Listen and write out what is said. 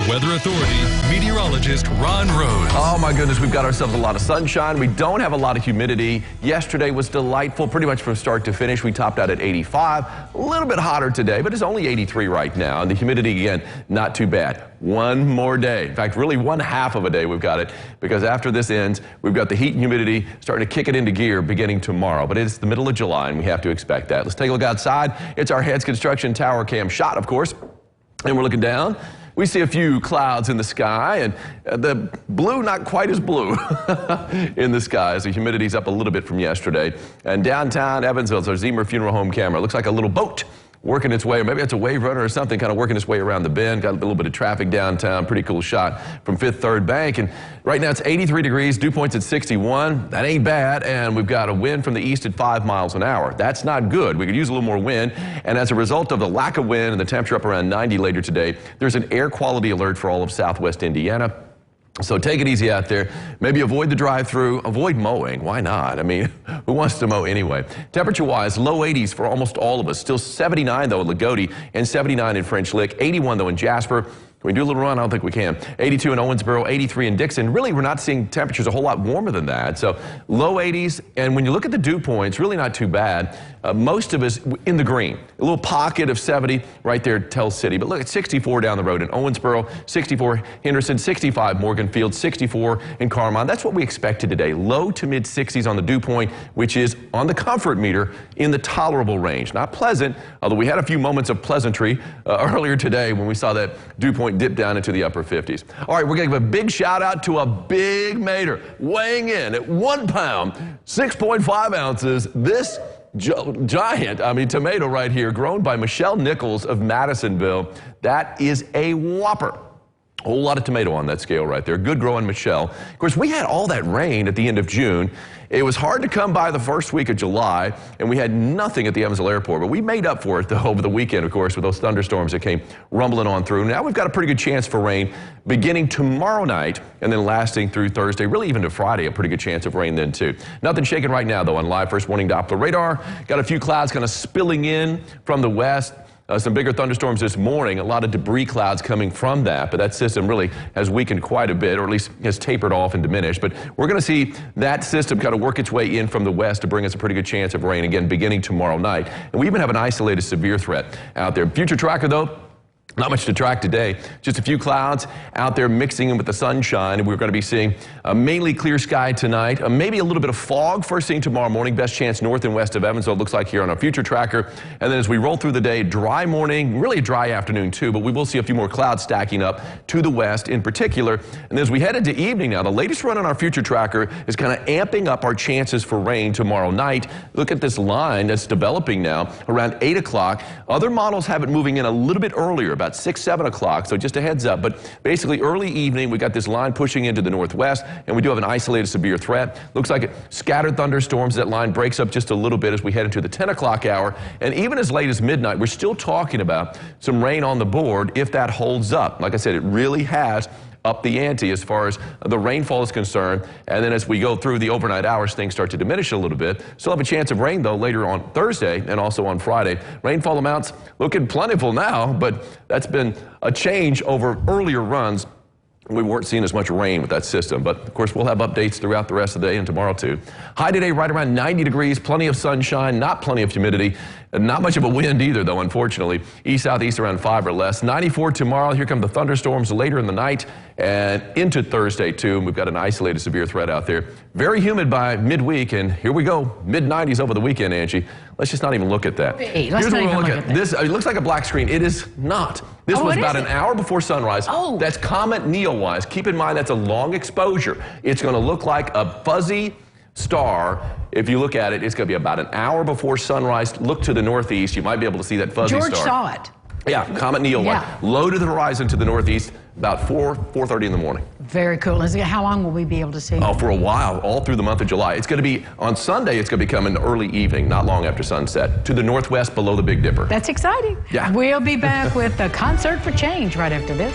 Weather Authority meteorologist Ron Rhodes. Oh my goodness, we've got ourselves a lot of sunshine. We don't have a lot of humidity. Yesterday was delightful, pretty much from start to finish. We topped out at 85. A little bit hotter today, but it's only 83 right now. And the humidity, again, not too bad. One more day. In fact, really one half of a day we've got it, because after this ends, we've got the heat and humidity starting to kick it into gear beginning tomorrow. But it's the middle of July, and we have to expect that. Let's take a look outside. It's our Heads Construction Tower Cam shot, of course. And we're looking down. We see a few clouds in the sky, and the blue not quite as blue in the sky as the humidity's up a little bit from yesterday. And downtown Evansville, it's our Zemer Funeral Home camera. It looks like a little boat working its way, or maybe it's a wave runner or something, kind of working its way around the bend. Got a little bit of traffic downtown. Pretty cool shot from Fifth Third Bank. And right now it's 83 degrees, dew point's at 61. That ain't bad. And we've got a wind from the east at 5 miles an hour. That's not good. We could use a little more wind. And as a result of the lack of wind and the temperature up around 90 later today, there's an air quality alert for all of southwest Indiana. So take it easy out there. Maybe avoid the drive-through. Avoid mowing. Why not? I mean, who wants to mow anyway? Temperature-wise, low 80s for almost all of us. Still 79, though, in Lagodi, and 79 in French Lick. 81, though, in Jasper. Can we do a little run? I don't think we can. 82 in Owensboro, 83 in Dixon. Really, we're not seeing temperatures a whole lot warmer than that. So low 80s, and when you look at the dew points, really not too bad. Most of us in the green. A little pocket of 70 right there at Tell City. But look at 64 down the road in Owensboro, 64 Henderson, 65 Morganfield, 64 in Carmine. That's what we expected today. Low to mid 60s on the dew point, which is on the comfort meter in the tolerable range. Not pleasant, although we had a few moments of pleasantry earlier today when we saw that dew point dip down into the upper 50s. All right, we're going to give a big shout out to a big mater weighing in at 1 pound, 6.5 ounces. This giant, tomato right here, grown by Michelle Nichols of Madisonville. That is a whopper. A whole lot of tomato on that scale right there. Good growing Michelle. Of course, we had all that rain at the end of June. It was hard to come by the first week of July, and we had nothing at the Evansville airport. But we made up for it, though, over the weekend, of course, with those thunderstorms that came rumbling on through. Now we've got a pretty good chance for rain beginning tomorrow night and then lasting through Thursday, really even to Friday, a pretty good chance of rain then, too. Nothing shaking right now, though, on live first warning Doppler radar. Got a few clouds kind of spilling in from the west. Some bigger thunderstorms this morning, a lot of debris clouds coming from that, but that system really has weakened quite a bit, or at least has tapered off and diminished. But we're going to see that system kind of work its way in from the west to bring us a pretty good chance of rain again beginning tomorrow night. And we even have an isolated severe threat out there. Future tracker, though, not much to track today. Just a few clouds out there mixing in with the sunshine. And we're going to be seeing a mainly clear sky tonight. Maybe a little bit of fog first thing tomorrow morning. Best chance north and west of Evansville, it looks like here on our future tracker. And then as we roll through the day, dry morning, really a dry afternoon too. But we will see a few more clouds stacking up to the west in particular. And as we head into evening now, the latest run on our future tracker is kind of amping up our chances for rain tomorrow night. Look at this line that's developing now around 8 o'clock. Other models have it moving in a little bit earlier, about 6, 7 o'clock, so just a heads up. But basically early evening, we got this line pushing into the northwest, and we do have an isolated severe threat. Looks like scattered thunderstorms. That line breaks up just a little bit as we head into the 10 o'clock hour. And even as late as midnight, we're still talking about some rain on the board if that holds up. Like I said, it really has up the ante as far as the rainfall is concerned. And then as we go through the overnight hours, things start to diminish a little bit. Still have a chance of rain, though, later on Thursday and also on Friday. Rainfall amounts looking plentiful now, but that's been a change over earlier runs. We weren't seeing as much rain with that system, but of course we'll have updates throughout the rest of the day and tomorrow too. High today right around 90 degrees, plenty of sunshine, not plenty of humidity, and not much of a wind either though, unfortunately. East-southeast around 5 or less. 94 tomorrow. Here come the thunderstorms later in the night and into Thursday too. And we've got an isolated severe threat out there. Very humid by midweek, and here we go. Mid-90s over the weekend, Angie. Let's just not even look at that. Hey, let's not even look at that. This. It looks like a black screen. It is not. This was about an hour before sunrise. Oh. That's comet Neowise. Keep in mind that's a long exposure. It's going to look like a fuzzy star. If you look at it, it's going to be about an hour before sunrise. Look to the northeast. You might be able to see that fuzzy star. George saw it. Yeah, comet Neowise. Yeah. Low to the horizon to the northeast, about 4:30 in the morning. Very cool. How long will we be able to see? Oh, for a while, all through the month of July. It's going to be, on Sunday, it's going to be coming early evening, not long after sunset, to the northwest below the Big Dipper. That's exciting. Yeah. We'll be back with the Concert for Change right after this.